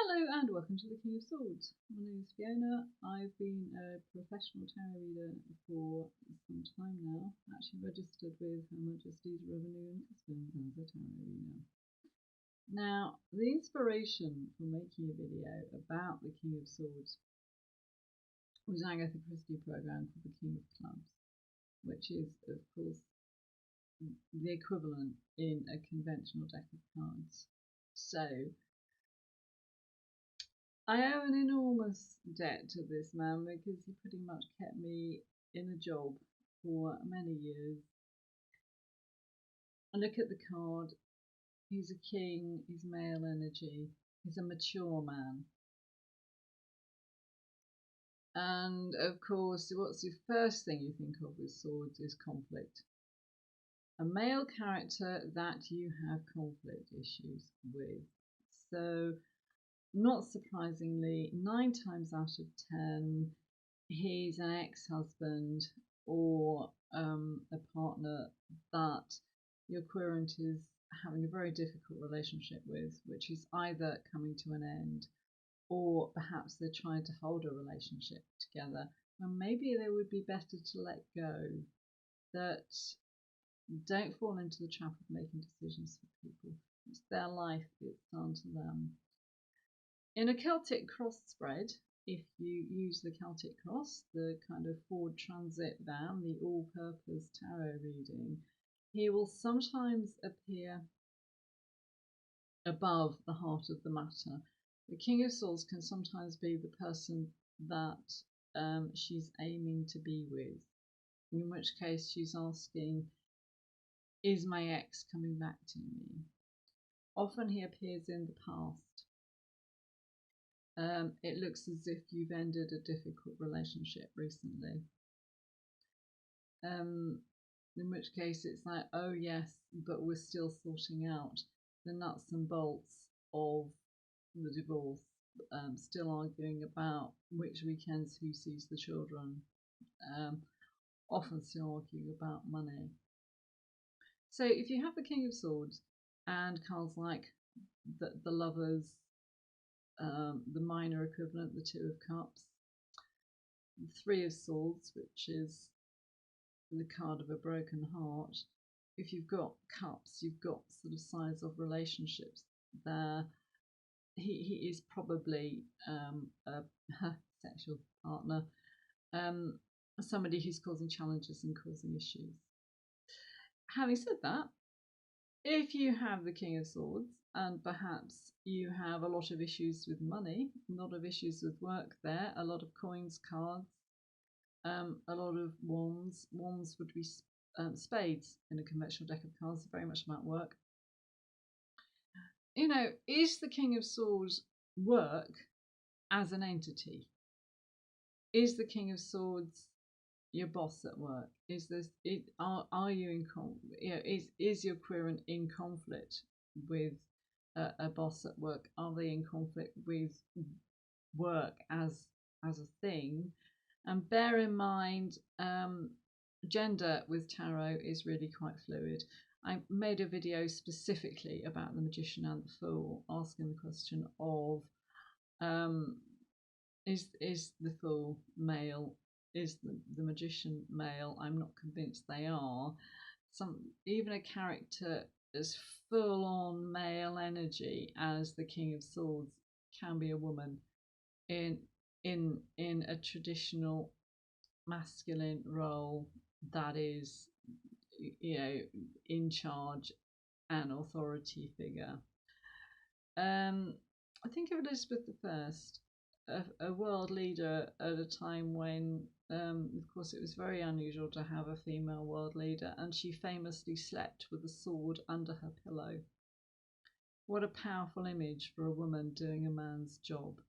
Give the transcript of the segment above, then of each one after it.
Hello and welcome to the King of Swords. My name is Fiona. I've been a professional tarot reader for some time now, actually registered with Her Majesty's Revenue and Customs as a tarot reader. Now, the inspiration for making a video about the King of Swords was an Agatha Christie program called The King of Clubs, which is, of course, the equivalent in a conventional deck of cards. So, I owe an enormous debt to this man because he pretty much kept me in a job for many years. I look at the card, he's a king, he's male energy, he's a mature man. And of course, what's the first thing you think of with swords is conflict. A male character that you have conflict issues with. So, not surprisingly, 9 times out of 10, he's an ex-husband or a partner that your querent is having a very difficult relationship with, which is either coming to an end or perhaps they're trying to hold a relationship together and maybe they would be better to let go. That don't fall into the trap of making decisions for people. It's their life, it's down to them. In a Celtic cross spread, if you use the Celtic cross, the kind of Ford Transit van, the all-purpose tarot reading, he will sometimes appear above the heart of the matter. The King of Swords can sometimes be the person that she's aiming to be with, in which case she's asking, is my ex coming back to me? Often he appears in the past. It looks as if you've ended a difficult relationship recently. In which case it's like, oh yes, but we're still sorting out the nuts and bolts of the divorce, still arguing about which weekends who sees the children, often still arguing about money. So if you have the King of Swords and cards like the Lovers, the minor equivalent, the Two of Cups, the Three of Swords, which is the card of a broken heart. If you've got cups, you've got sort of signs of relationships there. He is probably a sexual partner, somebody who's causing challenges and causing issues. Having said that, if you have the King of Swords and perhaps you have a lot of issues with money, a lot of issues with work there, a lot of coins, cards, a lot of wands. Wands would be spades in a conventional deck of cards, very much about work. You know, is the King of Swords work as an entity? Is the King of Swords your boss at work? Is this it? Are you in is your querent in conflict with a boss at work? Are they in conflict with work as a thing? And bear in mind, gender with tarot is really quite fluid. I made a video specifically about the Magician and the Fool, asking the question of, is the Fool male? Is the Magician male? I'm not convinced they are. Even a character as full on male energy as the King of Swords can be a woman in a traditional masculine role that is, you know, in charge, an authority figure. I think of Elizabeth I, a world leader at a time when, of course, it was very unusual to have a female world leader, and she famously slept with a sword under her pillow. What a powerful image for a woman doing a man's job.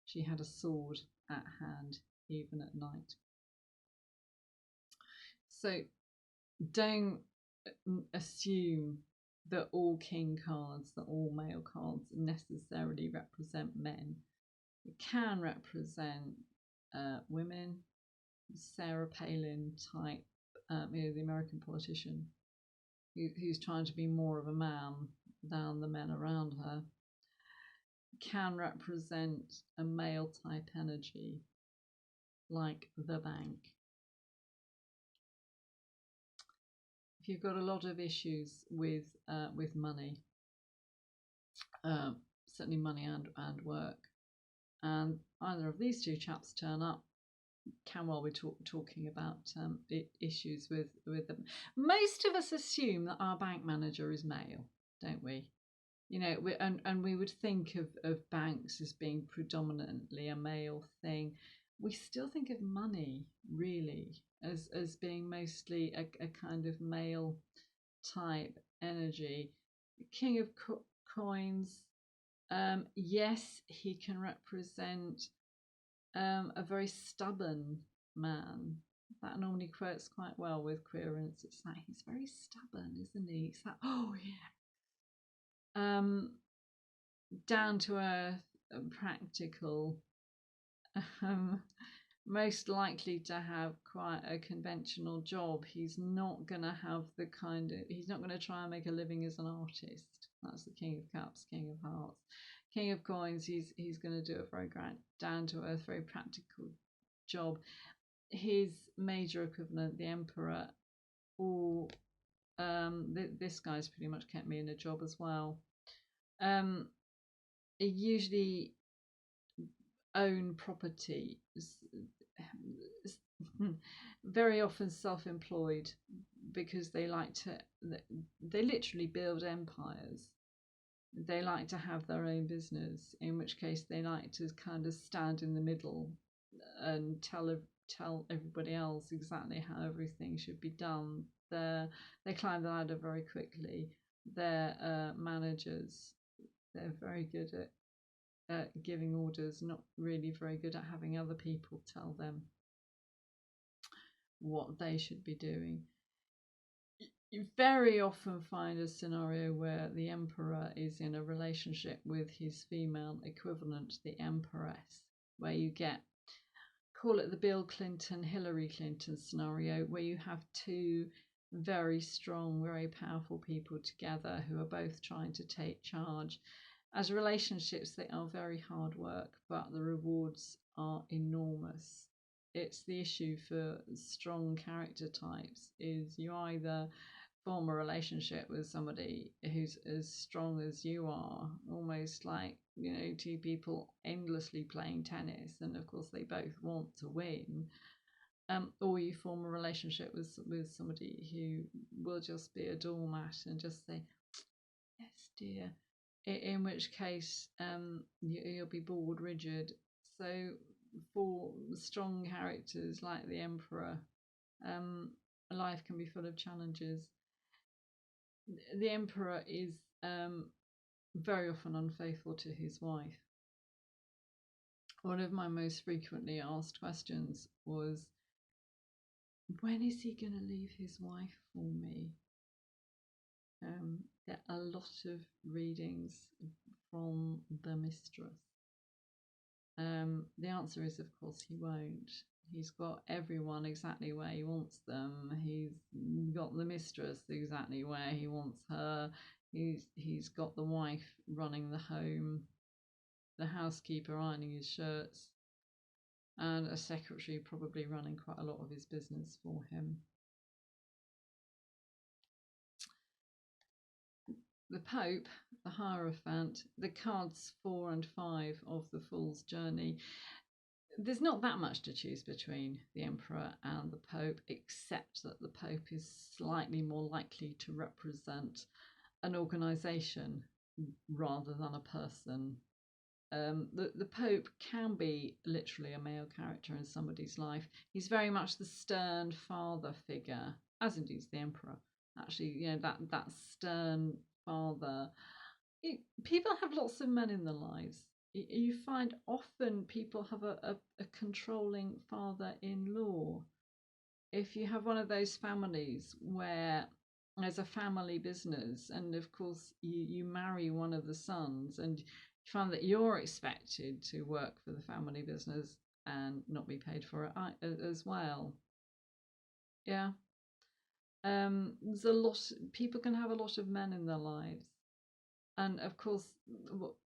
She had a sword at hand, even at night. So don't assume that all king cards, that all male cards necessarily represent men. It can represent women. Sarah Palin type, the American politician who's trying to be more of a man than the men around her. can represent a male type energy, like the bank. If you've got a lot of issues with money, certainly money and work, and either of these two chaps turn up, can well be talking about issues with them. Most of us assume that our bank manager is male, don't we? You know, and we would think of banks as being predominantly a male thing. We still think of money really as being mostly a kind of male type energy. King of coins, yes, he can represent a very stubborn man. That normally quotes quite well with queerance. It's like he's very stubborn, isn't he? It's like, oh yeah. Down to earth, practical, um, most likely to have quite a conventional job. He's not going to have the kind of, he's not going to try and make a living as an artist. That's the King of Cups, King of Hearts. King of Coins, he's going to do a very down to earth, very practical job. His major equivalent, the Emperor, or this guy's pretty much kept me in a job as well. Usually own property, very often self-employed, because they literally build empires. They like to have their own business, in which case they like to kind of stand in the middle and tell everybody else exactly how everything should be done. They climb the ladder very quickly. They're managers. They're very good at giving orders, not really very good at having other people tell them what they should be doing. You very often find a scenario where the Emperor is in a relationship with his female equivalent, the Empress, where you get, call it the Bill Clinton, Hillary Clinton scenario, where you have two very strong, very powerful people together who are both trying to take charge. As relationships, they are very hard work, but the rewards are enormous. It's the issue for strong character types, is you either form a relationship with somebody who's as strong as you are, almost like, you know, two people endlessly playing tennis, and of course they both want to win, or you form a relationship with somebody who will just be a doormat and just say, yes dear, in which case you'll be bored rigid. So for strong characters like the Emperor, life can be full of challenges. The Emperor is very often unfaithful to his wife. One of my most frequently asked questions was, when is he going to leave his wife for me? There are a lot of readings from the mistress. The answer is, of course, he won't. He's got everyone exactly where he wants them. He's got the mistress exactly where he wants her. He's got the wife running the home, the housekeeper ironing his shirts, and a secretary probably running quite a lot of his business for him. The Pope, the Hierophant, the cards 4 and 5 of the Fool's Journey. There's not that much to choose between the Emperor and the Pope, except that the Pope is slightly more likely to represent an organisation rather than a person. The Pope can be literally a male character in somebody's life. He's very much the stern father figure, as indeed is the Emperor. Actually, you know, that stern father. People have lots of men in their lives. You find often people have a controlling father-in-law. If you have one of those families where there's a family business, and of course you marry one of the sons, and you find that you're expected to work for the family business and not be paid for it as well. Yeah. There's a lot, people can have a lot of men in their lives. And of course, what,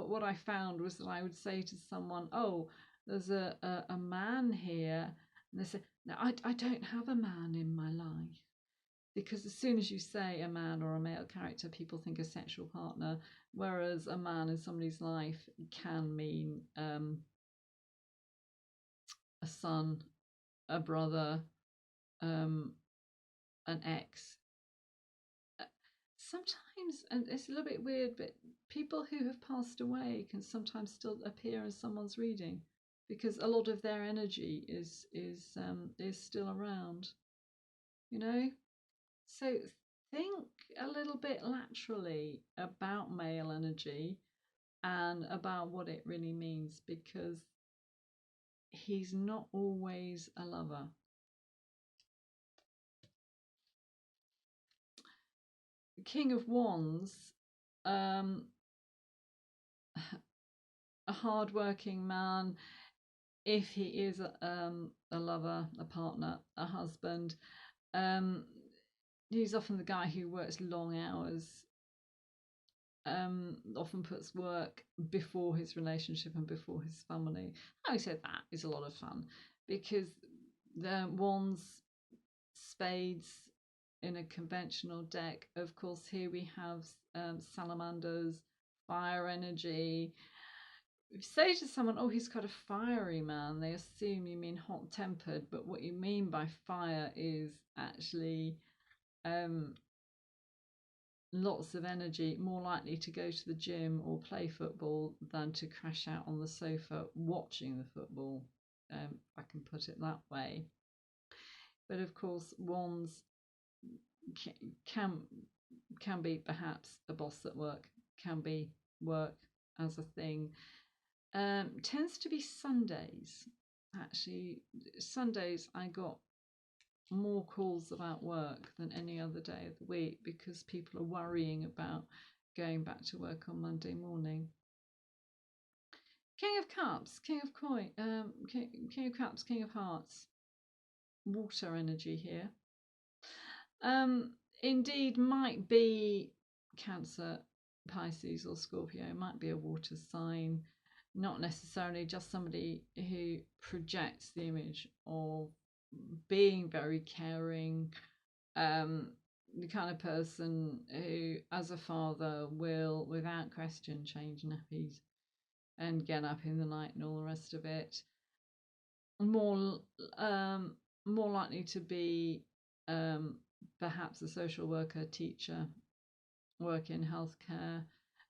what I found was that I would say to someone, "Oh, there's a man here," and they say, "No, I don't have a man in my life." Because as soon as you say a man or a male character, people think a sexual partner, whereas a man in somebody's life can mean a son, a brother, um, an ex. Sometimes, and it's a little bit weird, but people who have passed away can sometimes still appear in someone's reading because a lot of their energy is still around, you know. So think a little bit laterally about male energy and about what it really means, because he's not always a lover. The King of Wands, a hard-working man, if he is a lover, a partner, a husband, he's often the guy who works long hours, often puts work before his relationship and before his family. Having said that, is a lot of fun because the wands, spades in a conventional deck. Of course, here we have salamanders, fire energy. If you say to someone, "Oh, he's got a fiery man," they assume you mean hot tempered, but what you mean by fire is actually lots of energy, more likely to go to the gym or play football than to crash out on the sofa watching the football. I can put it that way. But of course, wands can be perhaps a boss at work, can be work as a thing. Tends to be Sundays. Actually, Sundays I got more calls about work than any other day of the week because people are worrying about going back to work on Monday morning. King of Cups, King of Coin, King of Cups, King of Hearts. Water energy here. Indeed, might be Cancer, Pisces, or Scorpio. Might be a water sign, not necessarily just somebody who projects the image of being very caring, the kind of person who, as a father, will, without question, change nappies and get up in the night and all the rest of it. More, more likely to be perhaps a social worker, teacher, work in healthcare,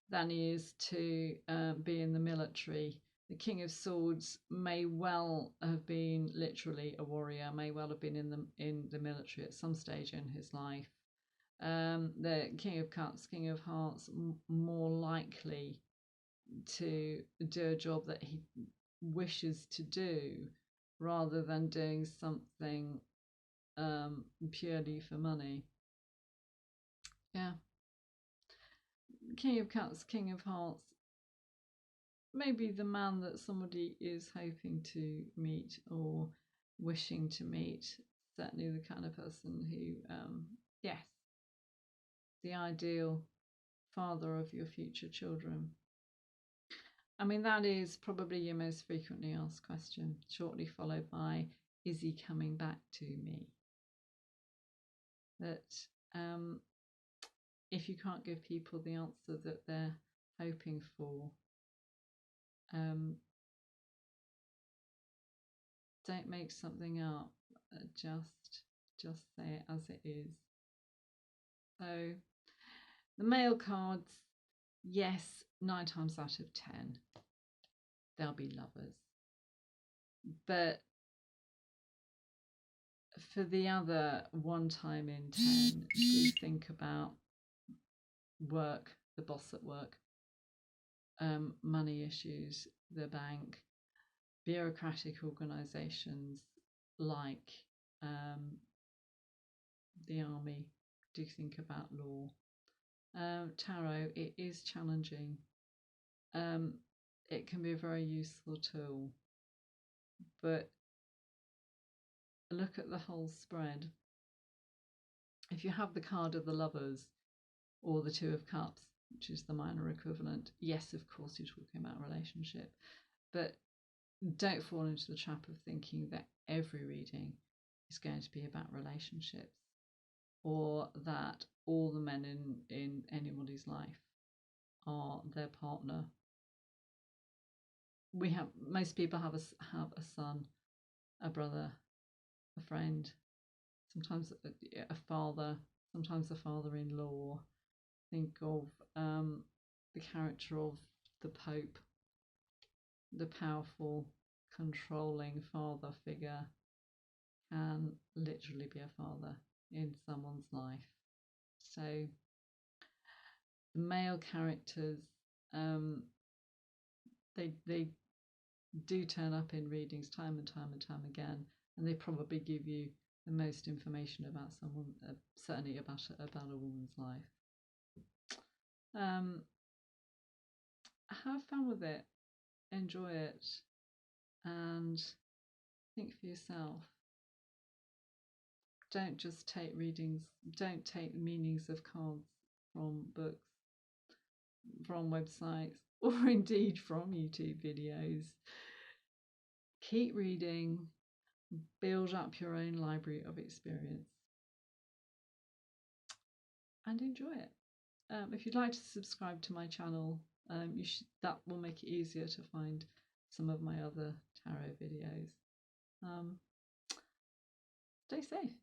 than he is to be in the military. The King of Swords may well have been literally a warrior, may well have been in the military at some stage in his life. The King of Cups, King of Hearts, more likely to do a job that he wishes to do rather than doing something purely for money. Yeah. King of Cups, King of Hearts, maybe the man that somebody is hoping to meet or wishing to meet. Certainly the kind of person who, yes, the ideal father of your future children. I mean, that is probably your most frequently asked question, shortly followed by, is he coming back to me? That if you can't give people the answer that they're hoping for, don't make something up. Just say it as it is. So the male cards, yes, 9 times out of 10, they'll be lovers. But for the other 1 time in 10, do think about work, the boss at work, money issues, the bank, bureaucratic organisations like the army. Do think about law. Tarot, it is challenging. It can be a very useful tool, but look at the whole spread. If you have the card of the Lovers or the Two of Cups, which is the minor equivalent. Yes, of course, you're talking about relationship, but don't fall into the trap of thinking that every reading is going to be about relationships, or that all the men in anybody's life are their partner. Most people have a son, a brother, a friend, sometimes a father, sometimes a father-in-law. Think of the character of the Pope, the powerful, controlling father figure can literally be a father in someone's life. So the male characters, they do turn up in readings time and time and time again, and they probably give you the most information about someone, certainly about a woman's life. Have fun with it, enjoy it, and think for yourself. Don't just take readings, don't take the meanings of cards from books, from websites, or indeed from YouTube videos. Keep reading, build up your own library of experience, and enjoy it. If you'd like to subscribe to my channel, that will make it easier to find some of my other tarot videos. Stay safe.